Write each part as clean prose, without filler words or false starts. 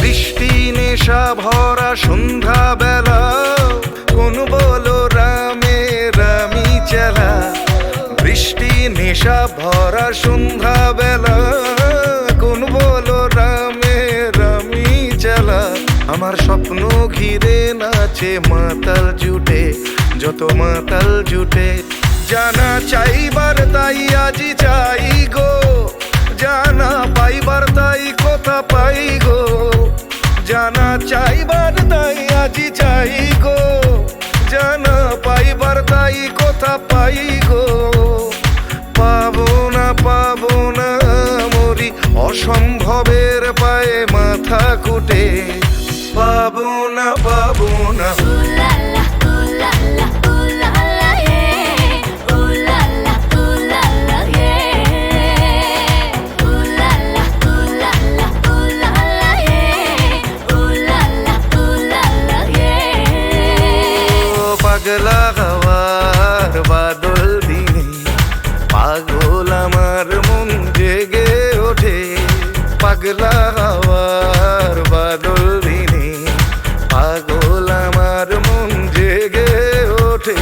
বৃষ্টি নেশা ভরা সন্ধ্যা বেলা কোন বলো রামে রামি চেলা বৃষ্টি নেশা ভরা সন্ধ্যা বেলা কোন বলো রামে রামি চেলা আমার স্বপ্ন ঘিরে নাচে মাতাল জুটে যত মাতাল জুটে জানা চাইবার তাই আজি চাই গো জানা পাইবার তাই কথা পাই গো জানা চাইবার তাই আজি চাই গো জানা পাইবার তাই কথা পাই গো পাবো না মরি অসম্ভবের পায়ে মাথা কুটে পাবো না Ooh la la, ooh la la, ooh la la, yeah. Ooh la la, ooh la la, yeah. Ooh la la, ooh la la, ooh la la, yeah. Ooh la la, ooh la la, yeah. ও পাগলা হওয়ার বাদল দিনে পাগল আমার মন জেগে ওঠে পাগলা হওয়ার বাদল দিনে পাগল আমার মন জেগে ওঠে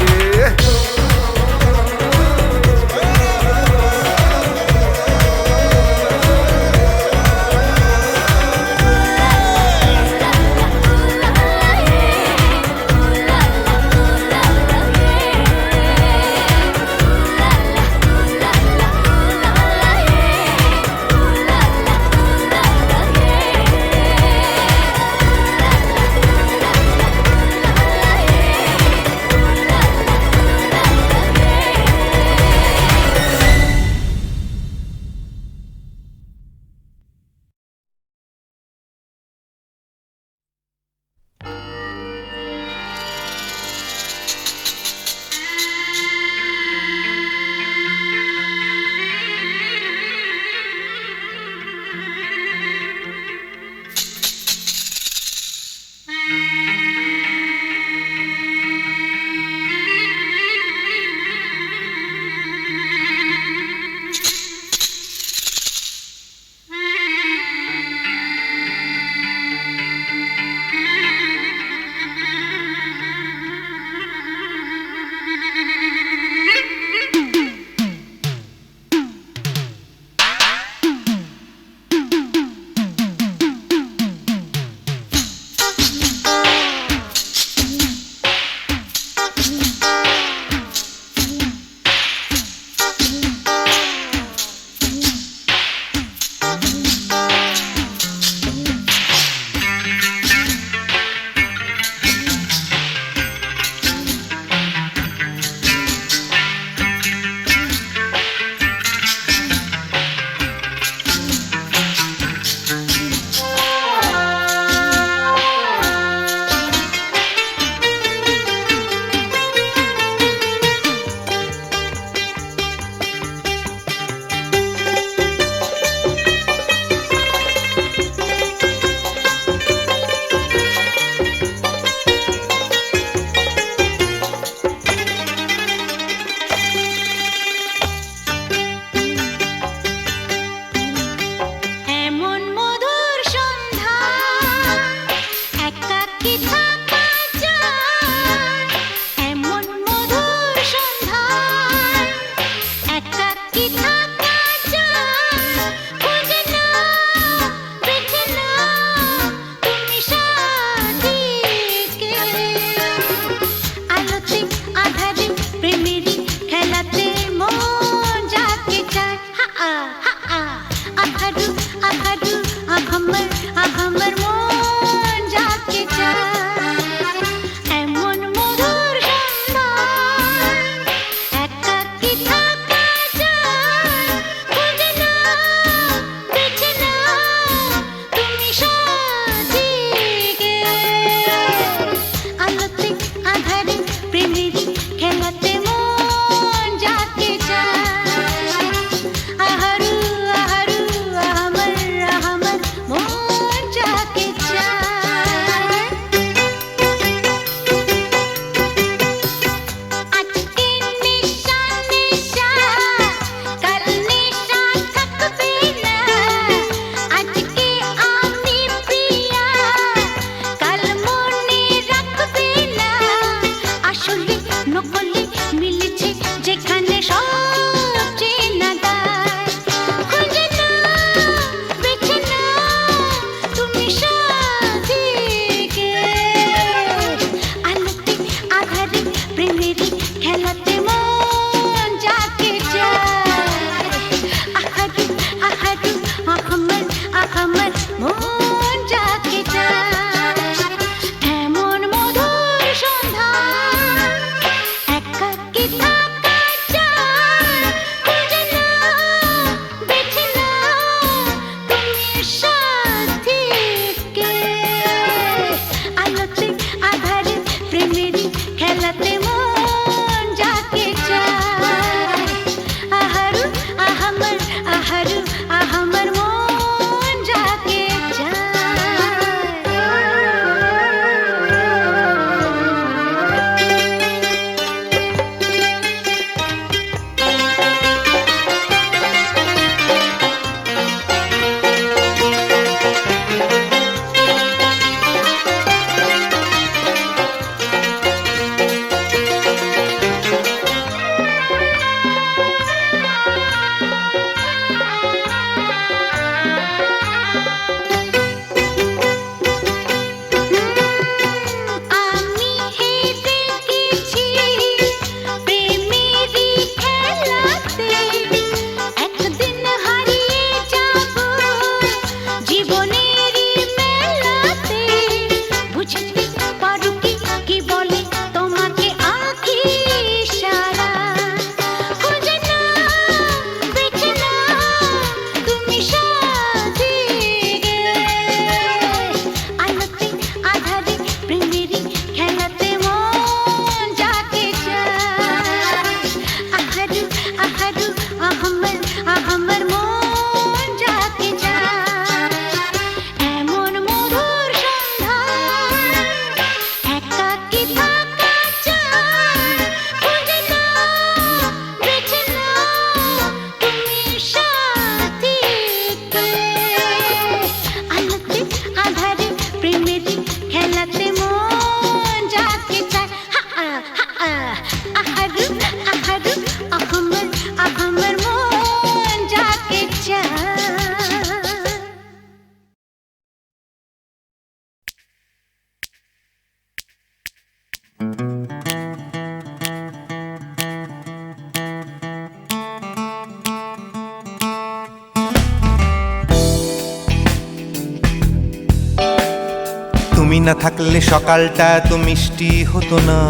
না থাকলে সকালটা এত মিষ্টি হতো না,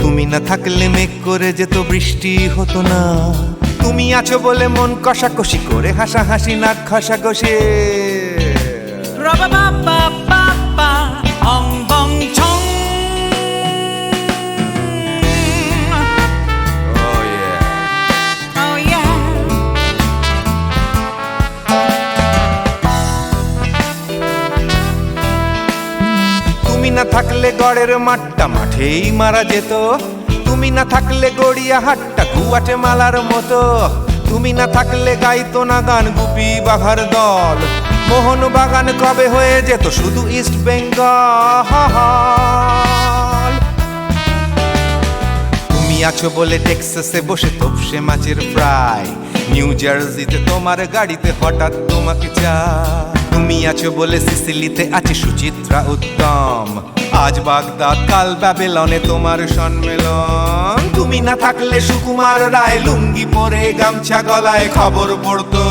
তুমি না থাকলে মেঘ করে যেত বৃষ্টি হতো না। তুমি আছো বলে মন কষাকষি করে হাসাহাসি নাক ঘষাঘষি। তুমি না থাকলে গড়ের মাঠটা মাঠেই মারা যেত, তুমি না থাকলে গড়িয়া হাটটা গুয়াটে মালার মতো। তুমি না থাকলে গাইতো না গান গুপি বাঘার দল, মোহন বাগান কবে হয়ে যেত শুধু ইস্ট বেঙ্গল। তুমি আছো বলে টেক্সাসে বসে তোপসে মাছের ফ্রাই, নিউ জার্সিতে তোমার গাড়িতে হঠাৎ তোমাকে চাই। তুমি আছো বলে সিসিলিতে আছে সুচিত্রা উত্তম, আজ বাগদাদ কাল ব্যাবিলনে তোমার সম্মেলন। তুমি না থাকলে সুকুমার রায় লুঙ্গি পরে গামছা গলায় খবর পড়তো।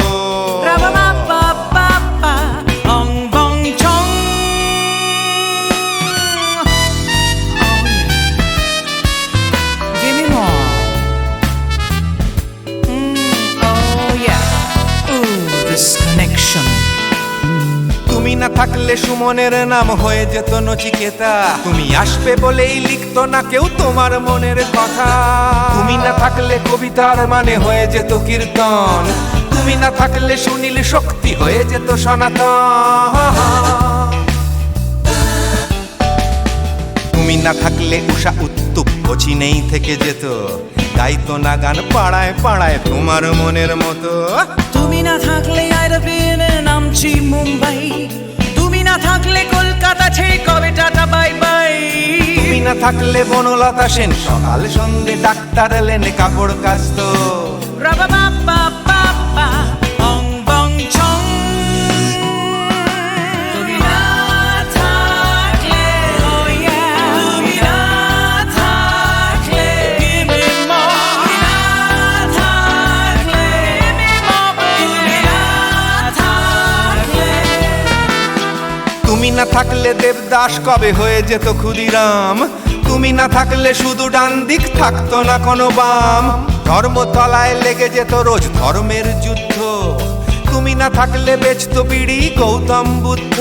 তুমি না থাকলে সুমনের নাম হয়ে যেত নচিকেতা, তুমি আসবে বলেই লিখতো না কেউ তোমার মনের কথা। তুমি না থাকলে কবিতার মানে হয়ে যেত কীর্তন, তুমি না থাকলে সুনীল শক্তি হয়ে যেত সনাতন। তুমি না থাকলে উষা উত্তুপ কোচিনেই থেকে যেত, গাইতো না গান পাড়ায় পাড়ায় তোমার মনের মতো। তুমি না থাকলে আইরবিনে নামছি মুম্বাই, তুমি না থাকলে কলকাতা ছেড়ে কবে টাটা বাই বাই। তুমি না থাকলে বনলতা সেন সকাল সন্ধে ডাক্তার লেনে কাপড় কাচতো। তুমি না থাকলে, oh yeah, তুমি না থাকলে, give me more. তুমি না থাকলে, give me more. তুমি না থাকলে, তুমি না থাকলে দেবদাস কবে হয়ে যেত ক্ষুদিরাম, তুমি না থাকলে শুধু ডান দিক থাকতো না কোনো বাম। ধর্মতলায় লেগে যেত রোজ ধর্মের যুদ্ধ, তুমি না থাকলে বেচতো বিড়ি গৌতম বুদ্ধ।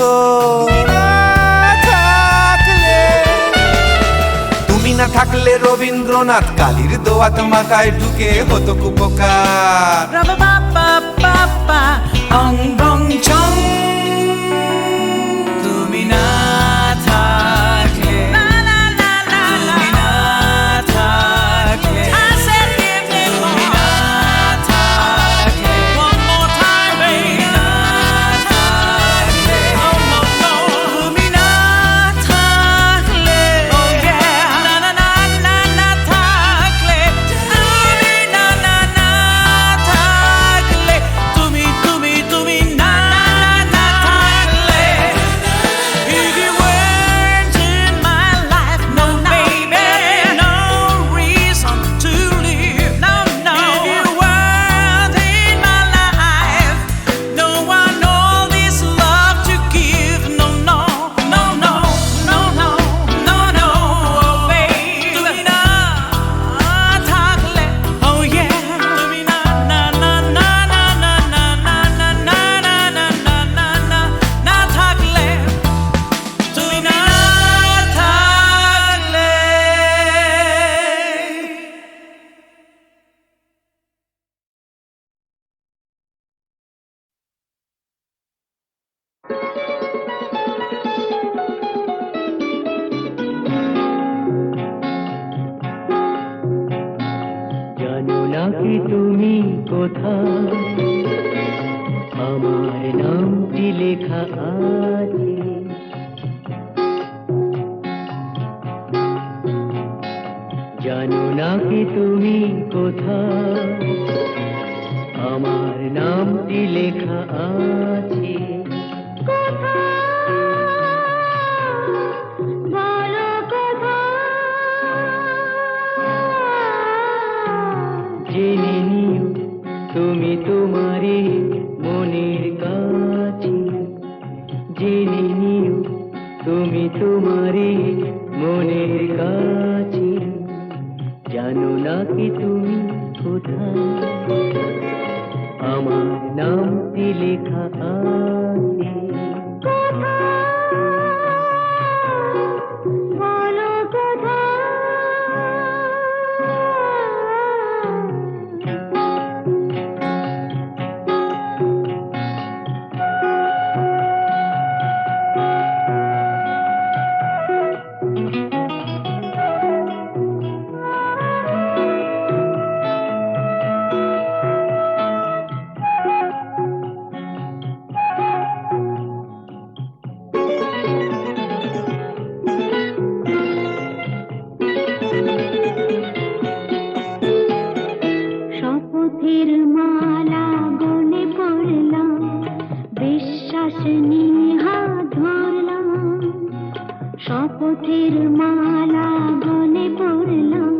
তুমি না থাকলে রবীন্দ্রনাথ কালীর দোয়াত মাথায় ঢুকে হতো কুপকার। অং বং চং। তুমি না থাকলে, তুমি না থাকলে, তুমি না থাকলে, one more time baby, তুমি না থাকলে, oh no no, তুমি না থাকলে, oh yeah, না না না না না থাকলে, তুমি না না না থাকলে, তুমি তুমি তুমি না না না থাকলে, if you weren't in my life, no baby, no reason to live, no no, if you weren't in my life, no one all this love to give, no no no no no no no no, oh baby, তুমি না থাকলে, oh yeah, তুমি না না না না না না না না না না না না না না না না থাকলে, তুমি না থাকলে। জানো না কি তুমি কোথায়, আমার নামটি লেখা আছে। জানো না কি তুমি কোথায়, আমার নামটি লেখা আছে। জেনে নিও তুমি তোমারে মনের কাছে, জেনে নিও তুমি তোমার শপথের মালা গলে পড়লাম,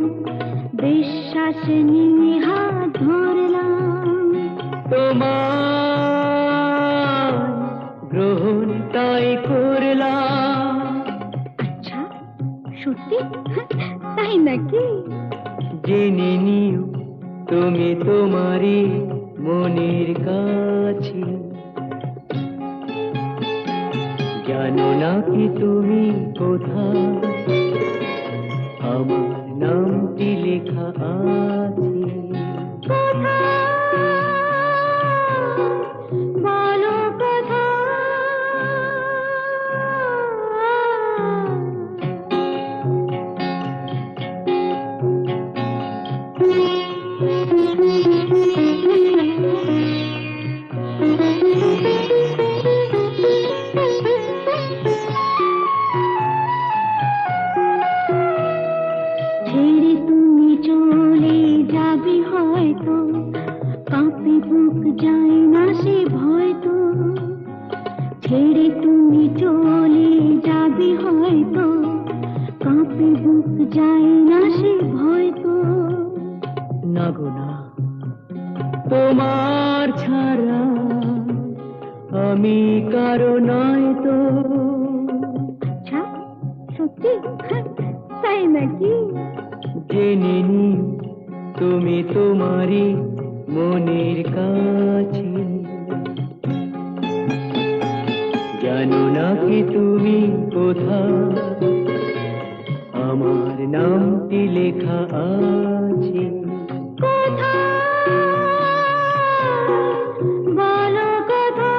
বিশ্বাস নিয়ে হাত ধরলাম। তোমার গ্রহণ তাই করলাম। আচ্ছা, সত্যি? তাই নাকি? জেনে নিও তুমি তোমারই মনের কাছে, জানো না কি তুমি কোথায় আমার নামটি লেখা আছে। বলো কথা। ছেড়ে তুমি চলে যাবে হয়তো, কাঁপে বুক যায় না সে ভয় তো। ছেড়ে তুমি চলে যাবে হয়তো, কাঁপে বুক যায় না সে ভয় তো। না গো না, তোমার ছাড়া আমি কারো নয় তো। আচ্ছা, সত্যি? তাই নাকি? জেনে নিও তুমি তোমারই মনের কাছে, জানো না কি তুমি কোথায় আমার নামটি লেখা আছে। বলো কথা।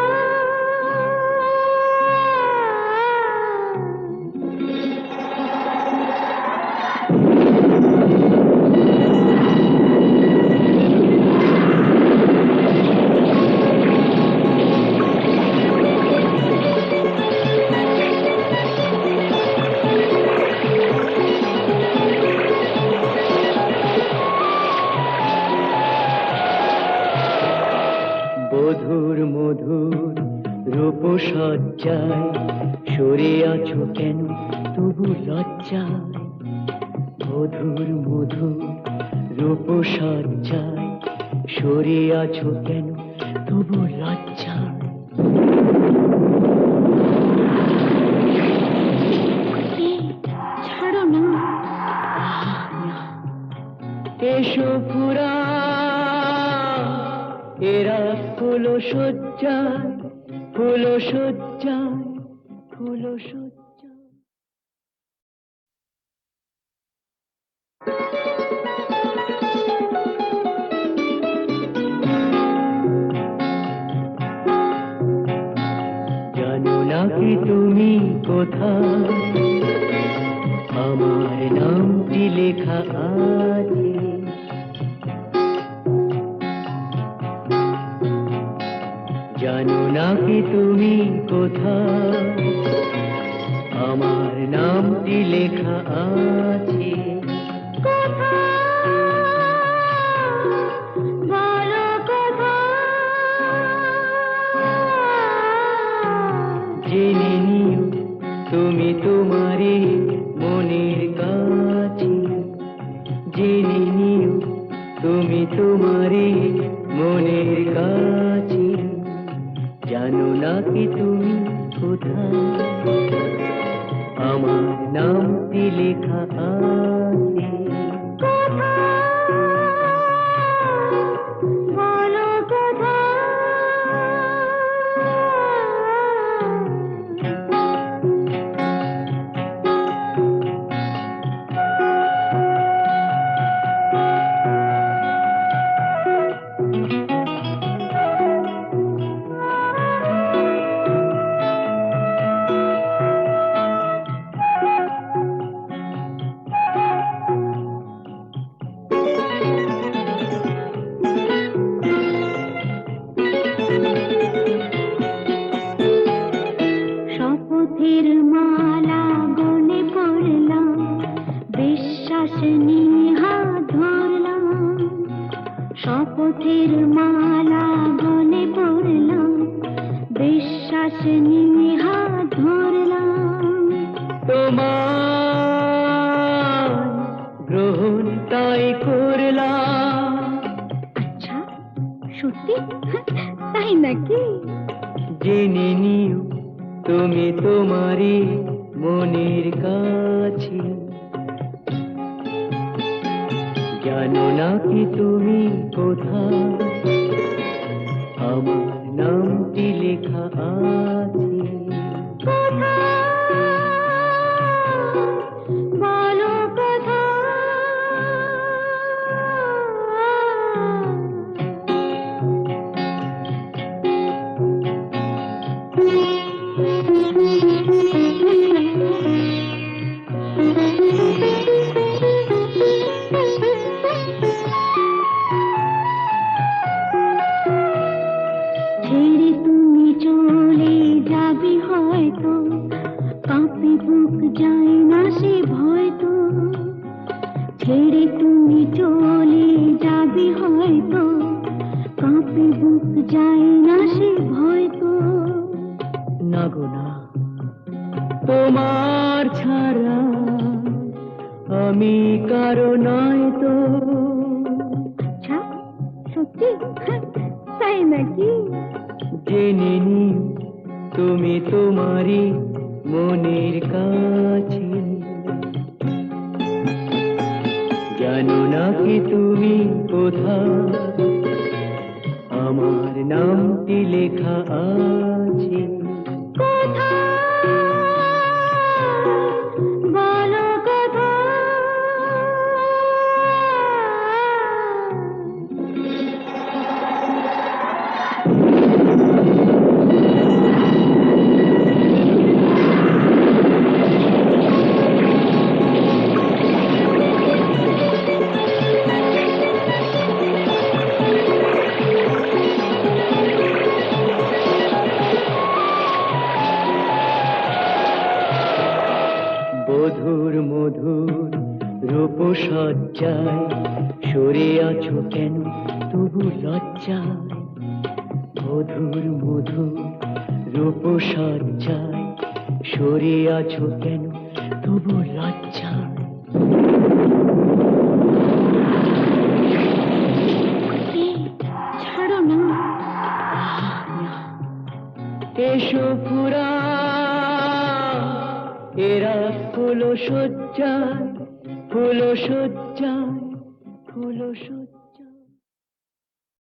বধুর মধুর রূপসজ্জায় সরে আছো কেন তবু লজ্জায়। বধুর মধুর রূপসজ্জায় সরে আছো কেন তবু লজ্জায়। ছাড়ো না। এসো পুরা এরা ফুলো সজ্জায়, ফুলো সজ্জায়, ফুলো সজ্জায়। জানো না কি তুমি কোথায় আমার নামটি লেখা আছে। জানো না কি তুমি কোথায় আমার নামটি লেখা আছে। বলো কথা। জেনে নিও তুমি তোমারই মনের কাছে, জেনে নিও তুমি তোমারই মনের কাছে, জানো না কি তুমি কোথায় আমার নামটি লেখা আছে। বলো কথা। শপথের মালা গলে পড়লাম, বিশ্বাস নিয়ে হাত ধরলাম। শপথের মালা গলে পড়লাম, বিশ্বাস নিয়ে হাত ধরলাম। তোমার নাকি? জেনে নিও তুমি তোমারই মনের কাছে, জানো না কি তুমি কোথায় আমার নামটি লেখা আছে। বলো কোথায়? ছেড়ে তুমি চলে যাবে হয়তো, কাঁপে বুক যায় না সে ভয় তো। ছেড়ে তুমি চলে যাবে হয়তো, কাঁপে বুক যায় না সে ভয় তো। না গো না, তোমার ছাড়া আমি কারো নয় তো। আচ্ছা, সত্যি? তাই নাকি? জেনে নিও তুমি তোমারই মনের কাছে, জানো না কি তুমি কোথায় আমার নামটি লেখা আছে। বলো কোথায়? মধুর মধুর রূপসজ্জায় সরে আছো কেন তবু লজ্জায়। মধুর মধুর রূপসজ্জায় সরে আছো কেন তবু লজ্জায়। ছাড়ো না। এসো পুরা এরা ফুল সজ্জায়, ফুল সজ্জায়, ফুল সজ্জায়।